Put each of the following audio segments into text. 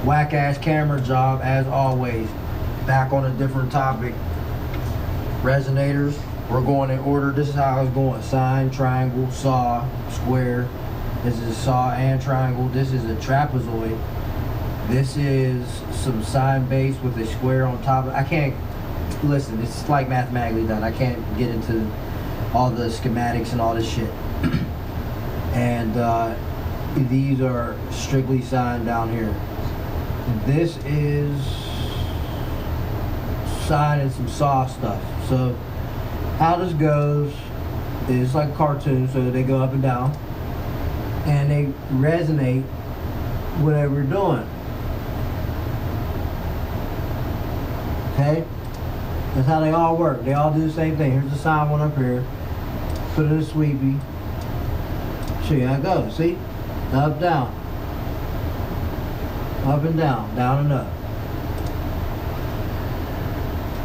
Whack ass camera job as always. Back on a different topic. Resonators. We're going in order. This is how it's going. Sine, triangle, saw, square. This is saw and triangle. This is a trapezoid. This is some sine base with a square on top. I can't, listen, it's like mathematically done. I can't get into all the schematics and all this shit. And these are strictly sine down here. This is sine and some saw stuff. So how this goes is like a cartoon, so they go up and down and they resonate whatever we're doing. Okay? That's how they all work. They all do the same thing. Here's the sine one up here. Put it in a sweepy. Show you how it goes. See? Up, down. Up and down. Down and up.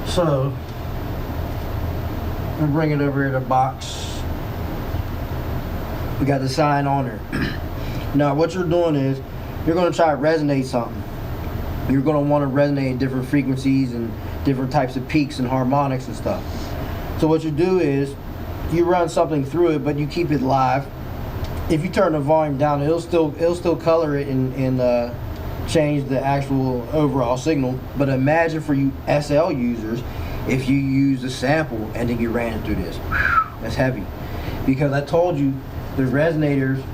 So, I'm gonna bring it over here to the box. We got the sine on there. Now, what you're doing is, you're gonna try to resonate something. You're gonna wanna resonate different frequencies and different types of peaks and harmonics and stuff. So what you do is, you run something through it, but you keep it live. If you turn the volume down, it'll still color it and change the actual overall signal. But imagine for you SL users, if you use a sample and then you ran it through this. That's heavy. Because I told you, the resonators,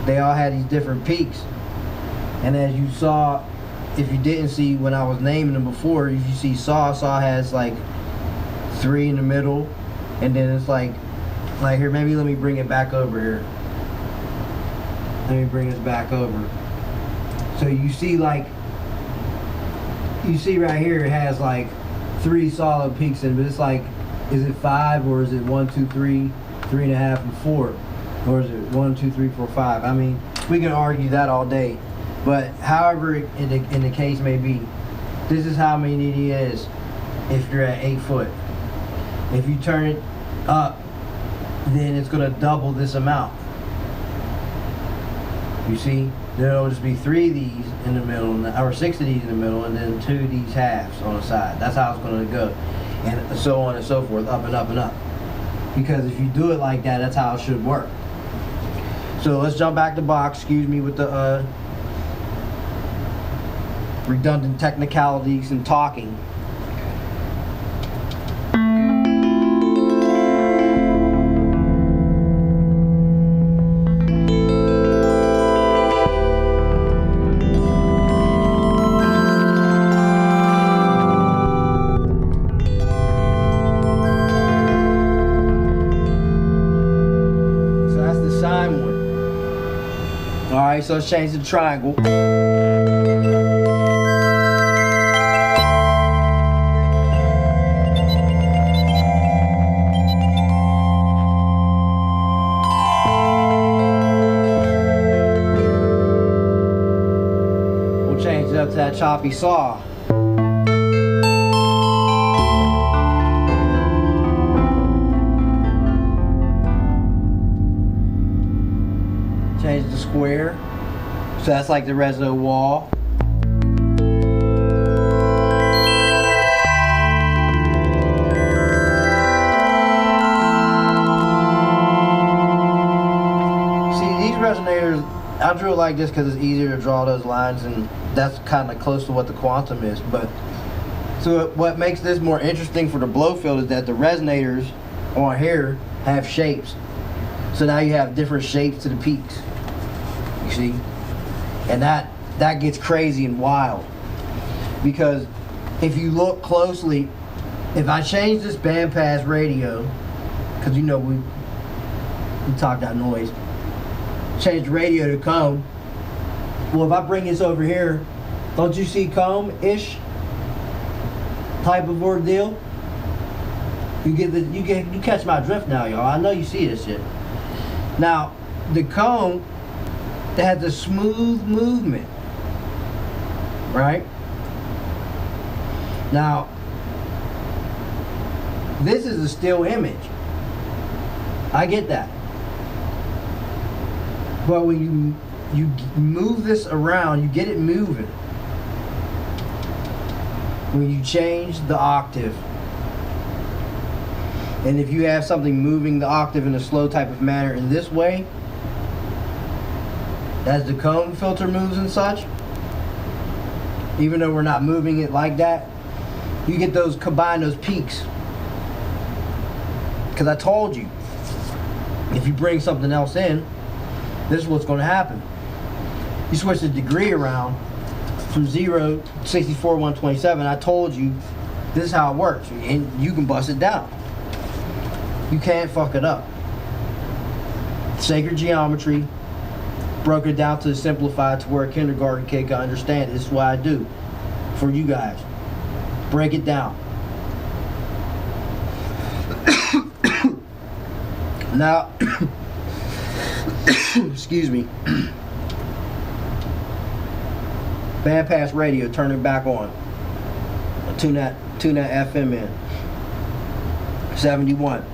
they all had these different peaks. And as you saw, if you didn't see when I was naming them before, if you see saw has like 3 in the middle, and then it's like here, maybe let me bring it back over here. Let me bring this back over. So you see right here it has like 3 solid peaks in it, but it's like, is it 5 or is it 1, 2, 3, 3.5 and 4? Or is it 1, 2, 3, 4, 5? I mean, we can argue that all day. But however in the case may be, this is how many it is if you're at 8 foot. If you turn it up, then it's gonna double this amount. You see, there'll just be 3 of these in the middle, or 6 of these in the middle, and then 2 of these halves on the side. That's how it's gonna go, and so on and so forth, up and up and up. Because if you do it like that, that's how it should work. So let's jump back to box. Excuse me with the redundant technicalities and talking. Alright, so let's change the triangle. We'll change it up to that choppy saw. Change the square. So that's like the reso wall. See, these resonators, I drew it like this because it's easier to draw those lines, and that's kind of close to what the quantum is. But so what makes this more interesting for the Blofeld is that the resonators on here have shapes. So now you have different shapes to the peaks. You see? And that gets crazy and wild. Because if you look closely, if I change this bandpass radio, because you know we talk that noise, change the radio to comb. Well, if I bring this over here, don't you see comb-ish type of ordeal? You catch my drift now, y'all. I know you see this shit. Now, the comb has a smooth movement, right? Now, this is a still image. I get that. But when you move this around, you get it moving. when you change the octave, and if you have something moving the octave in a slow type of manner in this way, as the comb filter moves and such, even though we're not moving it like that, you get those, combine those peaks. Because I told you, if you bring something else in, this is what's going to happen. You switch the degree around from 0 to 64, 127. I told you this is how it works, and you can bust it down. You can't fuck it up. Sacred geometry, broke it down to simplified to where a kindergarten kid can understand it. This is what I do for you guys. Break it down. Now, excuse me. Bandpass radio, turn it back on. Tune that FM in. 71.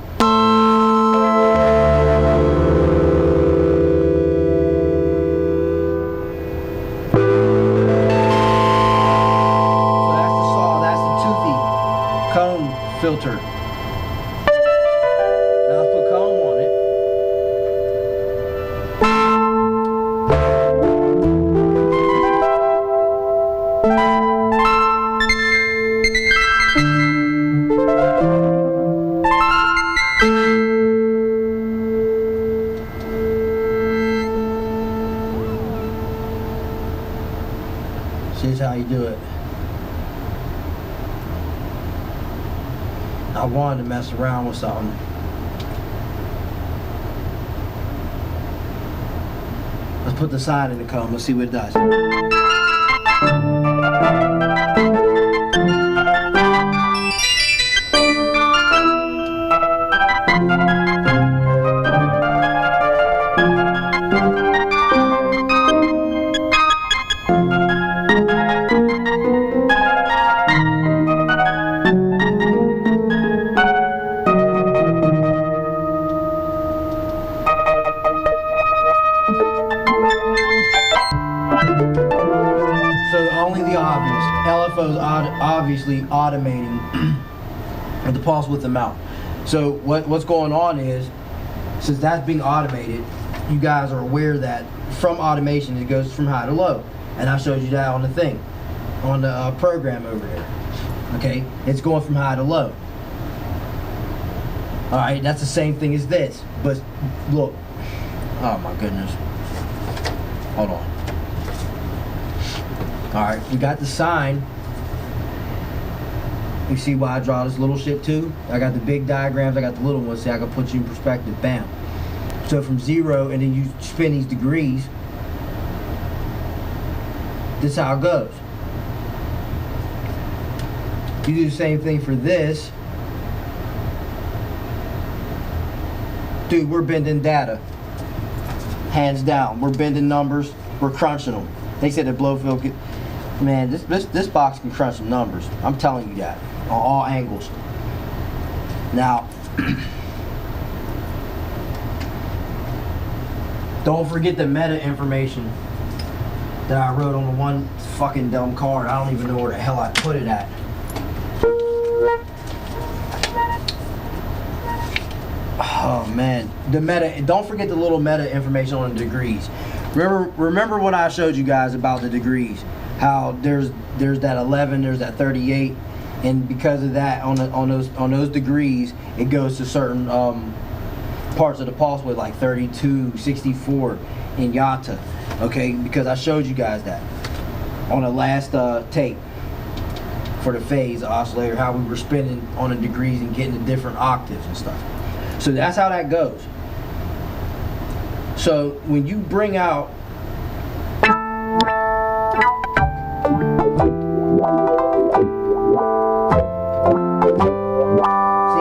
Filter. Now let's put comb on it. See, this is how you do it. I wanted to mess around with something. Let's put the side in the comb. Let's see what it does. LFO's obviously automating the pulse width amount. So what's going on is, since that's being automated, you guys are aware that from automation it goes from high to low, and I showed you that on the thing, on the program over there. Okay, it's going from high to low. All right, that's the same thing as this, but look. Oh my goodness. Hold on. Alright, we got the sine. You see why I draw this little shit too? I got the big diagrams, I got the little ones, see I can put you in perspective, bam. So from 0, and then you spin these degrees, this is how it goes. You do the same thing for this. Dude, we're bending data. Hands down, we're bending numbers, we're crunching them. They said that Blofeld could, man, this box can crunch some numbers. I'm telling you that, on all angles. Now, don't forget the meta information that I wrote on the one fucking dumb card. I don't even know where the hell I put it at. Oh man, the meta. Don't forget the little meta information on the degrees. Remember what I showed you guys about the degrees? How there's that 11, there's that 38, and because of that, on those degrees, it goes to certain parts of the pulse width, like 32, 64 in Yata. Okay, because I showed you guys that on the last tape for the phase oscillator, how we were spinning on the degrees and getting the different octaves and stuff. So that's how that goes. So when you bring out see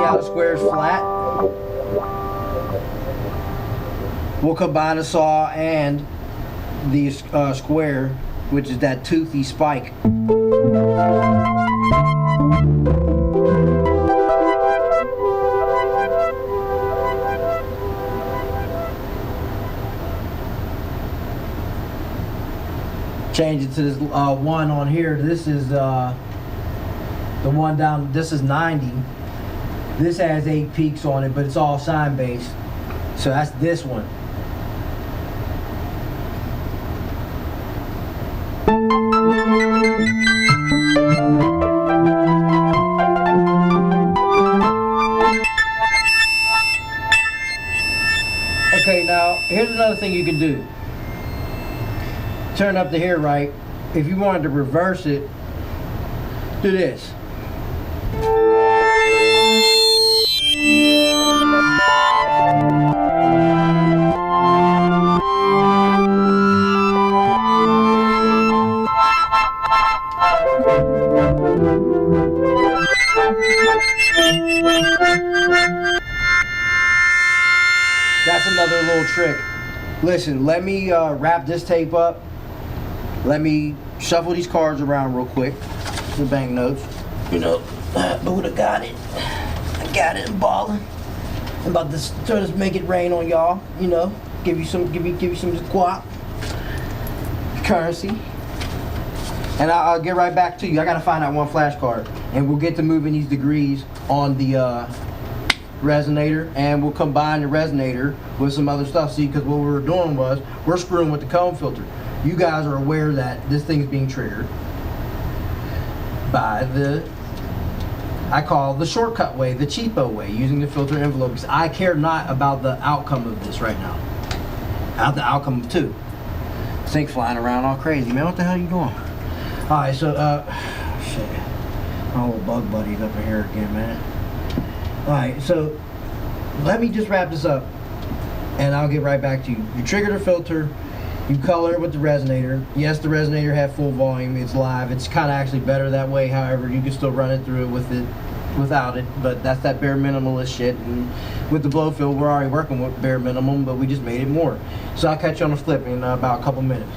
how the square is flat? We'll combine the saw and the square, which is that toothy spike. Change it to this one on here. This is The one down, this is 90. This has 8 peaks on it, but it's all sine based. So that's this one. Okay, now here's another thing you can do. Turn up the here right. If you wanted to reverse it, do this. That's another little trick. Listen, let me wrap this tape up. Let me shuffle these cards around real quick. The banknotes. You know, Buddha got it. I got it. I'm balling. I'm about to try to make it rain on y'all. You know, give you some guap, currency, and I'll get right back to you. I gotta find out one flashcard, and we'll get to moving these degrees on the resonator, and we'll combine the resonator with some other stuff. See, because what we were doing was we're screwing with the comb filter. You guys are aware that this thing is being triggered by the, I call the shortcut way, the cheapo way, using the filter envelope, because I care not about the outcome of this right now. Out the outcome of 2. Sink flying around all crazy, man. What the hell are you doing? Alright, so shit. My little bug buddy's up in here again, man. Alright, so let me just wrap this up and I'll get right back to you. You trigger the filter, you color it with the resonator. Yes, the resonator had full volume, it's live. It's kind of actually better that way. However, you can still run it through it without it, but that's that bare minimalist shit. And with the Blofeld, we're already working with bare minimum, but we just made it more. So I'll catch you on the flip in about a couple minutes.